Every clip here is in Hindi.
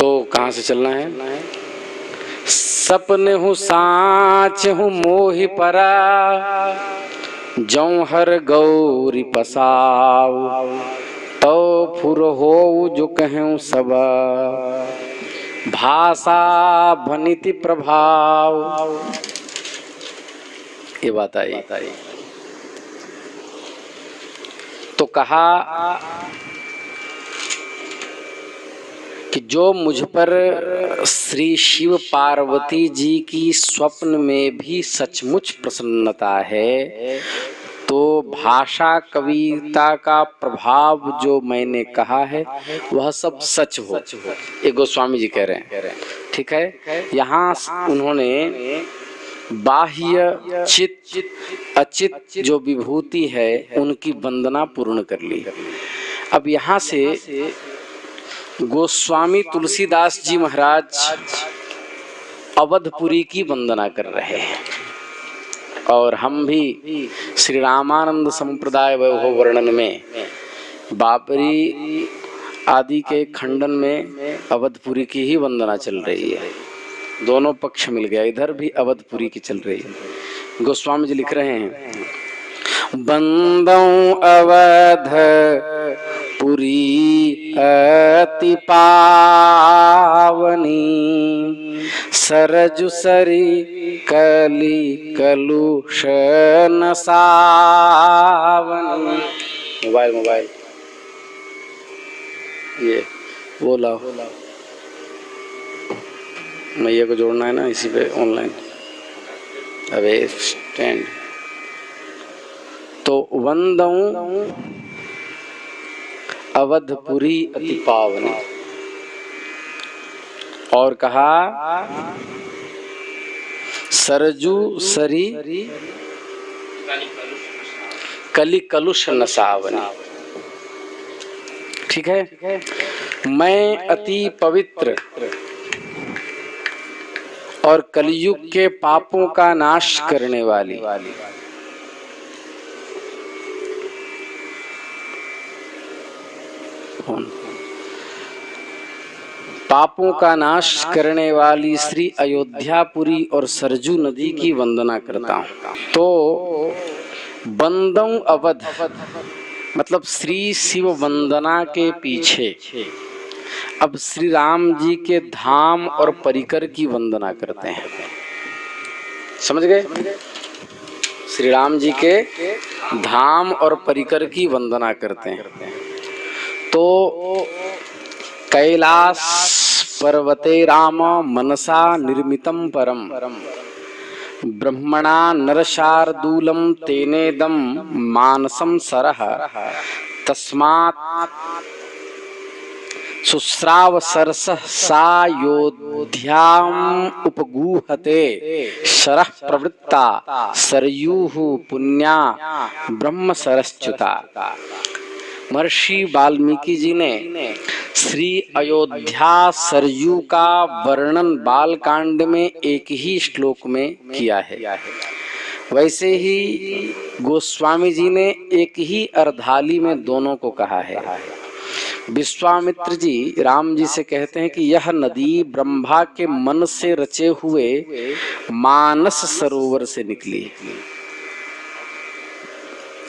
तो कहाँ से चलना है? सपन हूँ साँच हूँ मोहि परा, जौं हर गौरी पसाव, तो फुर हो जो कहूँ सब, भाषा भनिति प्रभाव। ये बात आई। तो कहा कि जो मुझ पर श्री शिव पार्वती जी की स्वप्न में भी सचमुच प्रसन्नता है, तो भाषा कविता का प्रभाव जो मैंने कहा है वह सब सच हो। ये गोस्वामी जी कह रहे हैं। ठीक है, यहाँ उन्होंने बाह्य चित अचित जो विभूति है उनकी वंदना पूर्ण कर ली। अब यहाँ से गोस्वामी तुलसीदास जी महाराज अवधपुरी की वंदना कर रहे हैं, और हम भी श्री रामानंद संप्रदाय वैभव वर्णन में बाबरी आदि के खंडन में अवधपुरी की ही वंदना चल रही है। दोनों पक्ष मिल गया, इधर भी अवधपुरी की चल रही है। गोस्वामी जी लिख रहे हैं, बंदों अवध पुरी अति पावनी, सरजु सरी कली कलुष न सावनी। मोबाइल ये वो लाओ, मैया को जोड़ना है ना इसी पे ऑनलाइन। अबे स्टैंड। तो वंदऊ अवधपुरी अति पावनी, और कहा सरजू सरी कली कलुष न सावनी। ठीक है, मैं अति पवित्र और कलयुग के पापों का नाश करने वाली श्री अयोध्यापुरी और सरजू नदी की वंदना करता हूँ। तो बंदऊ अवध मतलब श्री शिव वंदना के पीछे अब श्री राम जी के धाम और परिकर की वंदना करते हैं। समझ गए? श्री राम जी के धाम और परिकर की वंदना करते हैं। तो कैलास पर्वते राम मनसा निर्मितम परम, ब्रह्मणा नरशार्दूलम तेनेदम मानसम सरह, तस्मात् शुश्राव सरसः सायोध्याम उपगूहते, शरः प्रवृत्ता सरयूः पुण्या ब्रह्म सरश्च्युता। महर्षि वाल्मीकि जी ने श्री अयोध्या सरयू का वर्णन बालकांड में एक ही श्लोक में किया है। वैसे ही गोस्वामी जी ने एक ही अर्धाली में दोनों को कहा है। विश्वामित्र जी राम जी से कहते हैं कि यह नदी ब्रह्मा के मन से रचे हुए मानस सरोवर से निकली।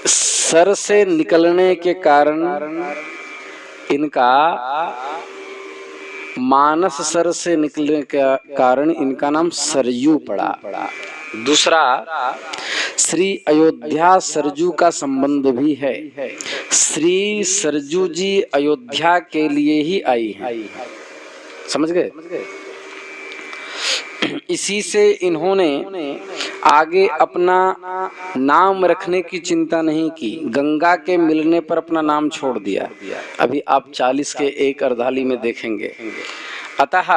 सर से निकलने के कारण इनका मानस सर से निकलने के कारण इनका नाम सरयू पड़ा। दूसरा, श्री अयोध्या सरजू का संबंध भी है। श्री सरजू जी अयोध्या के लिए ही आई है। समझ गए? इसी से इन्होंने आगे अपना नाम रखने की चिंता नहीं की, गंगा के मिलने पर अपना नाम छोड़ दिया। अभी आप 40 के एक अर्धाली में देखेंगे। अतः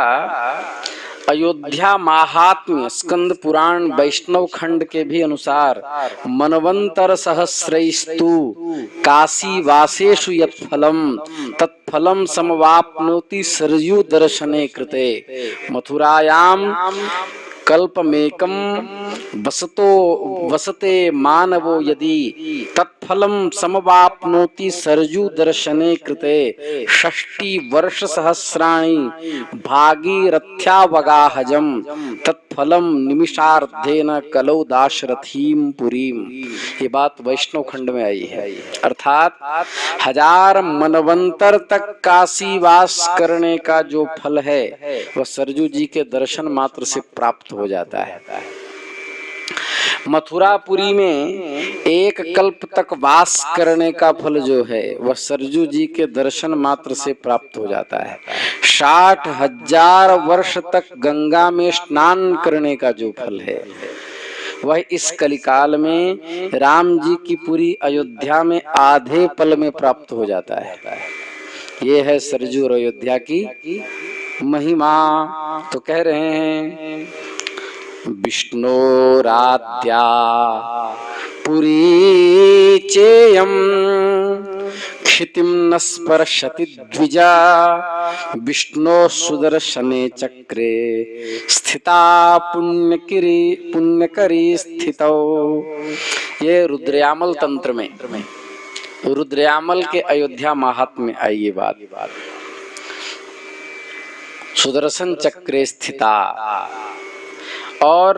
अयोध्या महात्म्य स्कंद पुराण वैष्णव खंड के भी अनुसार मनवंतर सहस्रैस्तु काशी वासेषु यत्फलम तत्फलम समवाप्नोति सरयू दर्शने कृते, मथुरायाम कल्पमेकम वसतो वसते मानवो यदि तत्फलम समवाप्नोति सरजू दर्शने कृते 60 वर्ष सहस्राणि भागीरथ्यावगाहजम तत्फलम निमिषार्धेन कलौ दाशरथीम पुरीम। ये बात वैष्णव खंड में आई है। अर्थात 1000 मनवंतर तक काशी वास करने का जो फल है वह सरजू जी के दर्शन मात्र से प्राप्त हो जाता है। मथुरापुरी में 1 कल्प तक वास करने का फल जो है वह सरजू जी के दर्शन मात्र से प्राप्त हो जाता है। 60,000 वर्ष तक गंगा में स्नान करने का जो फल है वह इस कलिकाल में राम जी की पूरी अयोध्या में आधे पल में प्राप्त हो जाता है। ये है सरजू और अयोध्या की महिमा। तो कह रहे हैं विष्णोराद्या पुरी चेयम क्षितिम न स्पर्शति द्विजा विष्णो सुदर्शने चक्रे स्थिता पुण्यकरी स्थितौ। ये रुद्रयामल तंत्र में रुद्रयामल के अयोध्या महात्म्य में आई ये बात। सुदर्शन चक्रे स्थिता और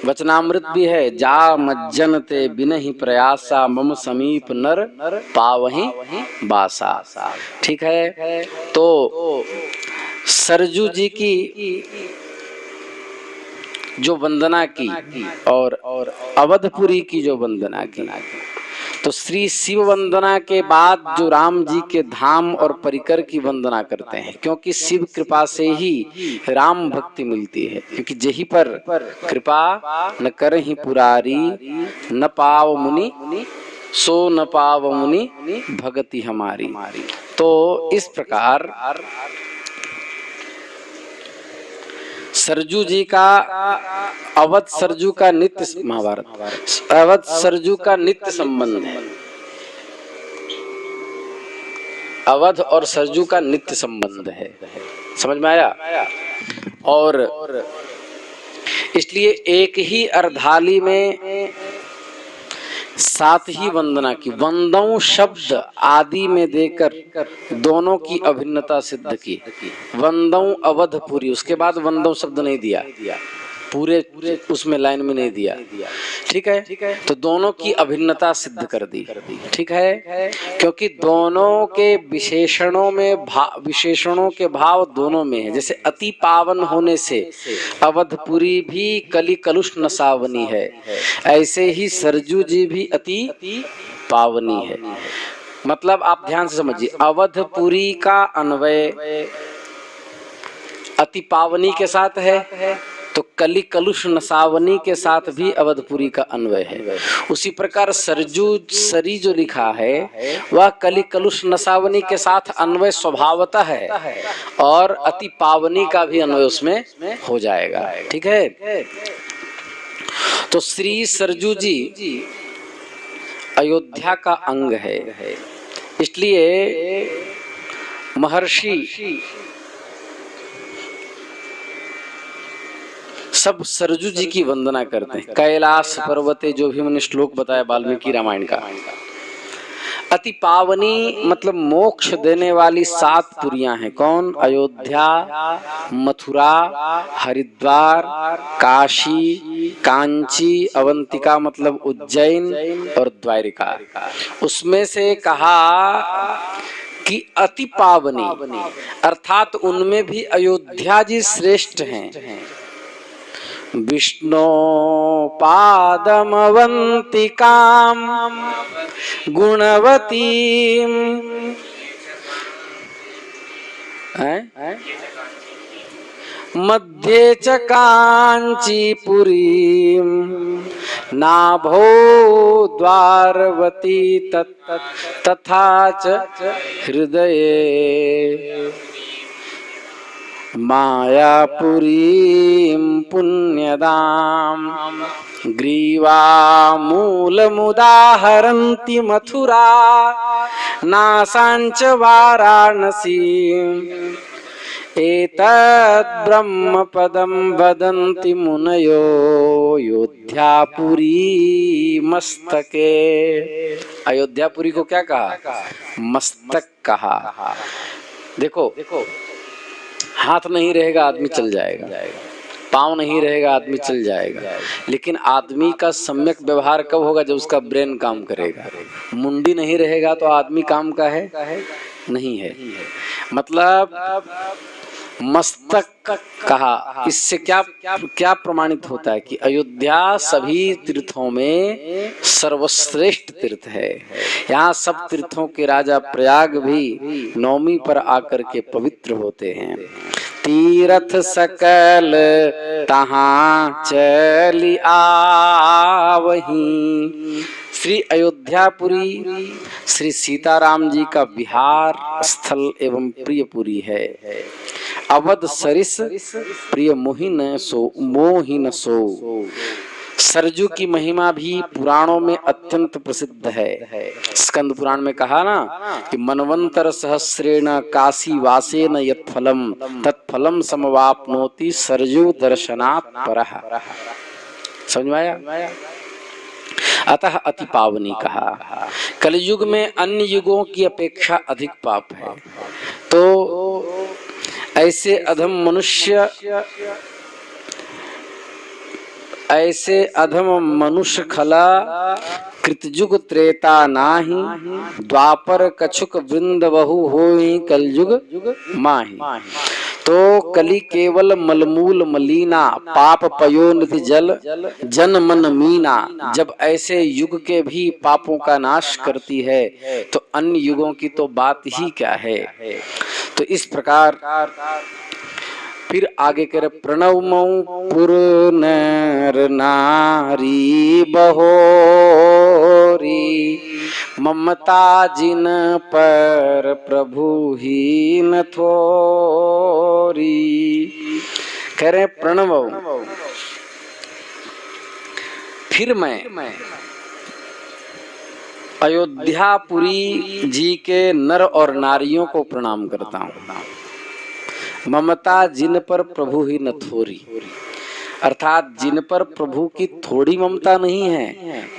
वचनामृत भी है, जा मज्जनते बिनहि प्रयासा मम समीप नर पावहि बासा। ठीक है, तो सरजू जी की जो वंदना की और अवधपुरी की जो वंदना की, तो श्री शिव वंदना के बाद जो राम जी के धाम और परिकर की वंदना करते हैं, क्योंकि शिव कृपा से ही राम भक्ति मिलती है। क्योंकि जही पर कृपा न करहि पुरारी न पाव मुनि सो न पाव मुनि भगति हमारी। तो इस प्रकार सरजू जी का अवध सरजू का नित्य महाभारत अवध सरजू का नित्य संबंध है। अवध और सरजू का नित्य संबंध है। समझ में आया? और इसलिए एक ही अर्धाली में 7 ही वंदना की, वंदों शब्द आदि में देकर दोनों की अभिन्नता सिद्ध की। वंदों अवधपुरी, उसके बाद वंदों शब्द नहीं दिया, पूरे उसमें लाइन में नहीं दिया। ठीक है, तो दोनों की अभिन्नता सिद्ध कर दी। ठीक है, क्योंकि दोनों के विशेषणों के भाव दोनों में है। जैसे अति पावन होने से अवधपुरी भी कली कलुष नसावनी है, ऐसे ही सरजू जी भी अति पावनी है। मतलब आप ध्यान से समझिए, अवधपुरी का अन्वय अति पावनी के साथ है, तो कली कलुष नसावनी के साथ भी अवधपुरी का अन्वय है। उसी प्रकार सरजू सरी जो लिखा है वह कली कलुष नसावनी के साथ अन्वय स्वभावतः है, और अति पावनी का भी अन्वय उसमें हो जाएगा। ठीक है, तो श्री सरजू जी अयोध्या का अंग है। इसलिए महर्षि सब सरजू जी की वंदना करते हैं। कैलाश पर्वते, जो भी मैंने श्लोक बताया वाल्मीकि रामायण का। अति पावनी मतलब मोक्ष देने वाली 7 पुरियां हैं। कौन? अयोध्या, मथुरा, हरिद्वार, काशी, कांची, अवंतिका मतलब उज्जैन और द्वारिका। उसमें से कहा कि अति पावनी, अर्थात उनमें भी अयोध्या जी श्रेष्ठ हैं। विष्णो पादमवंतिकाम गुणवतीम मध्ये च कांचीपुरीम नाभो द्वारवती तथा च हृदये मायापुरीं पुण्यदाम ग्रीवामूलमुदाहरन्ति मथुरा नासांच वाराणसी एतद् ब्रह्म पदम वदन्ति मुनयो अयोध्यापुरी मस्तके। अयोध्यापुरी को क्या कहा? मस्तक कहा। देखो, हाथ नहीं रहेगा आदमी चल जाएगा, पाँव नहीं रहेगा आदमी चल जाएगा, लेकिन आदमी का सम्यक व्यवहार कब होगा? जब उसका ब्रेन काम करेगा। मुंडी नहीं रहेगा तो आदमी काम का है? नहीं है। मतलब मस्तक कहा। इससे क्या प्रमाणित होता है कि अयोध्या सभी तीर्थों में सर्वश्रेष्ठ तीर्थ है। यहाँ सब तीर्थों के राजा प्रयाग भी नवमी पर आकर के पवित्र होते हैं। तीर्थ सकल तहाँ चली आवहीं। श्री अयोध्यापुरी श्री सीताराम जी का विहार स्थल एवं प्रियपुरी है। अवध सरिस प्रिय मोहिन सो। सरजू की महिमा भी पुराणों में अत्यंत प्रसिद्ध है। स्कंद पुराण में कहा ना कि मनवंतर सहस्रेण काशी वासेन यत्फलम तत्फलम समवाप्नोति सरजू दर्शनात् परः। समझ में आया? अतः अति पावनी कहा। कलयुग में अन्य युगों की अपेक्षा अधिक पाप है। तो ऐसे अधम मनुष्य खला कृतयुग त्रेता नाही। द्वापर कछुक वृंद बहु होई कलयुग माही। तो कली केवल मलमूल मलीना पाप पयोनिधि जल जन मन मीना। जब ऐसे युग के भी पापों का नाश करती है तो अन्य युगों की तो बात ही क्या है। तो इस प्रकार फिर आगे करे प्रणव मऊ पुर नर नारी बहोरी। ममता जिन पर प्रभु ही न थोरी। कह रहे प्रणव फिर मैं अयोध्यापुरी जी के नर और नारियों को प्रणाम करता हूँ। ममता जिन पर प्रभु ही न थोरी, अर्थात जिन पर प्रभु की थोड़ी ममता नहीं है,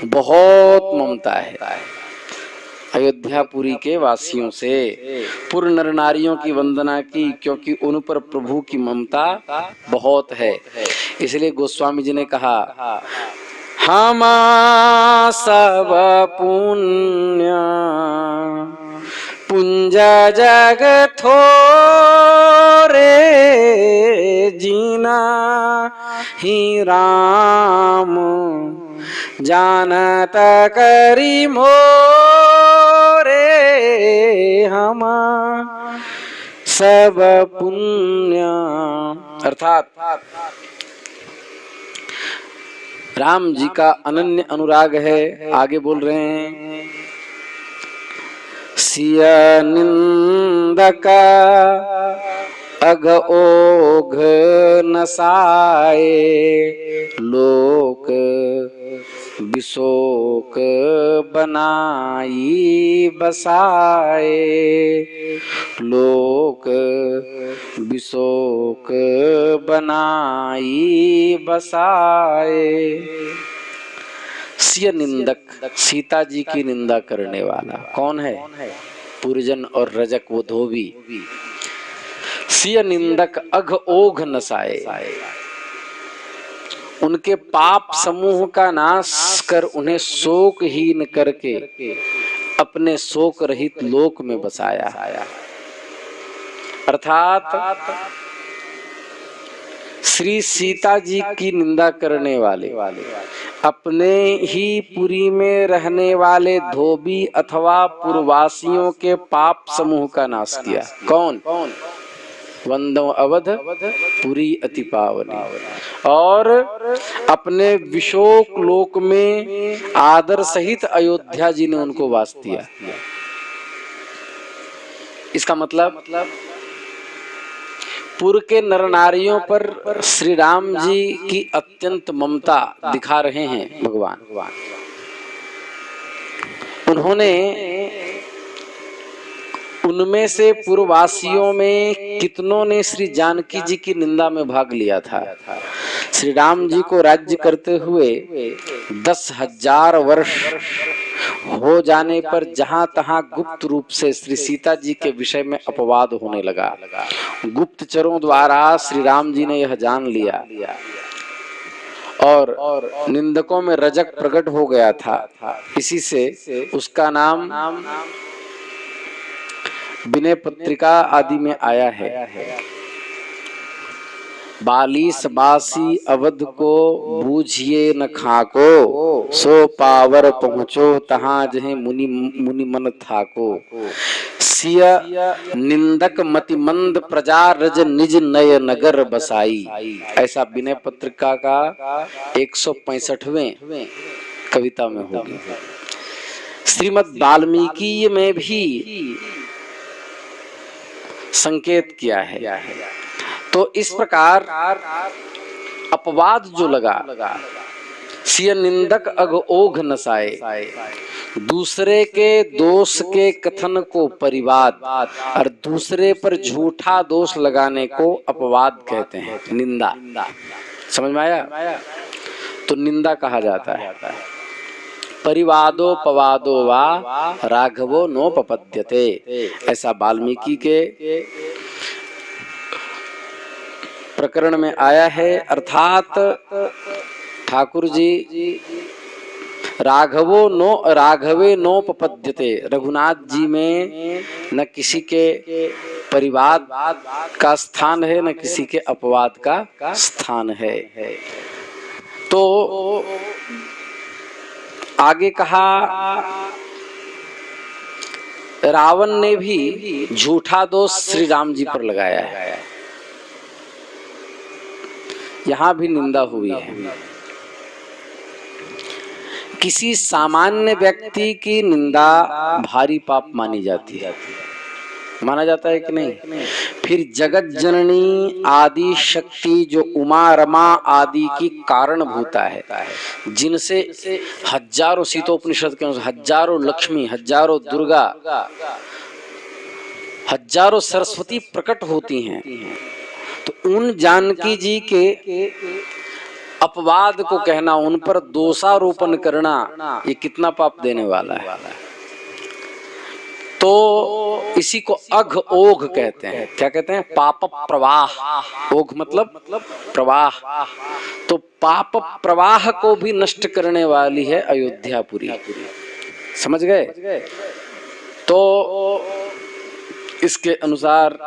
बहुत ममता है। अयोध्यापुरी के वासियों से पुर नर नारियों की वंदना की, क्योंकि उन पर प्रभु की ममता बहुत है। इसलिए गोस्वामी जी ने कहा हम सब पुण्य पुंज जग थोरे। जीना ही राम जानत करी मोरे। हम सब पुण्य, अर्थात राम जी का अनन्य अनुराग है। आगे बोल रहे हैं सिय निंदक अघ ओघ नसाए। लोक विशोक बनाई बसाए। लोक विशोक बनाई बसाए। सिय निंदक, सीता जी की निंदा करने वाला कौन है? पुरजन और रजक वो धोबी। सिय निंदक अघ ओघ नसाए। उनके पाप समूह का नाश कर उन्हें शोकहीन करके अपने शोक रहित लोक में बसाया। अर्थात श्री सीता जी की निंदा करने वाले अपने ही पुरी में रहने वाले धोबी अथवा पुरवासियों के पाप समूह का नाश किया। कौन? वंदो अवध पुरी अति पावनी। और अपने विशोक लोक में आदर सहित अयोध्या जी ने उनको वास दिया। इसका मतलब पुर के नर नारियों पर श्री राम जी की अत्यंत ममता दिखा रहे हैं भगवान। उन्होंने उन उनमें से पूर्ववासियों में कितनों ने श्री जानकी जी की निंदा में भाग लिया था। श्री राम जी को राज्य करते हुए 10,000 वर्ष हो जाने पर जहां तहां गुप्त रूप से श्री सीता जी के विषय में अपवाद होने लगा। गुप्तचरों द्वारा श्री राम जी ने यह जान लिया और निंदकों में रजक प्रकट हो गया था। इसी से उसका नाम विनय पत्रिका आदि में आया है। बालीस बासी अवध को बूझिए न खाको, सो पावर पहुँचो तहाँ जहे मुनि मुनि मन थाको। सिय निंदक मति मंद प्रजा रज निज नय नगर बसाई। ऐसा विनय पत्रिका का 165वें कविता में होगी। श्रीमद् वाल्मीकि में भी संकेत किया है। तो इस प्रकार अपवाद जो लगा, सिय निंदक अग ओघ नसाए, दूसरे के दोष के कथन को परिवाद और दूसरे पर झूठा दोष लगाने को अपवाद कहते हैं, निंदा। समझ में आया? तो निंदा कहा जाता है। परिवादो पवादो वा राघवो नोपपद्यते, ऐसा वाल्मीकि के प्रकरण में आया है। अर्थात ठाकुर जी राघवे नोपपद्यते, रघुनाथ जी में न किसी के परिवाद का स्थान है न किसी के अपवाद का स्थान है। तो आगे कहा, रावण ने भी झूठा दोष श्री राम जी पर लगाया है। यहां भी निंदा हुई है। किसी सामान्य व्यक्ति की निंदा भारी पाप मानी जाती है, माना जाता है कि नहीं? फिर जगत जननी आदि शक्ति जो उमा रमा आदि की कारण भूता है, जिनसे हजारों, सीतोपनिषद के अनुसार हजारों लक्ष्मी, हजारों दुर्गा, हजारों सरस्वती प्रकट होती हैं, तो उन जानकी जी के अपवाद को कहना, उन पर दोषारोपण करना, ये कितना पाप देने वाला है। तो इसी को अघ ओघ कहते हैं। क्या कहते हैं? पाप प्रवाह। ओघ मतलब प्रवाह। तो पाप प्रवाह को भी नष्ट करने वाली है अयोध्यापुरी। समझ गए? तो इसके अनुसार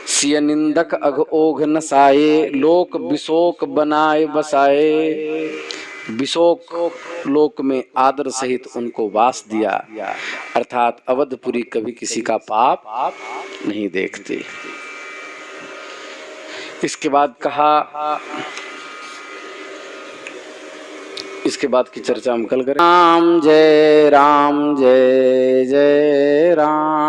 सिय निंदक अघ ओघ नसाए, लोक विशोक बनाए बसाए। विशोक लोक में आदर सहित उनको वास दिया, अर्थात अवधपुरी कभी किसी का पाप नहीं देखते। इसके बाद कहा, इसके बाद की चर्चा हम कल करें। राम जय जय राम।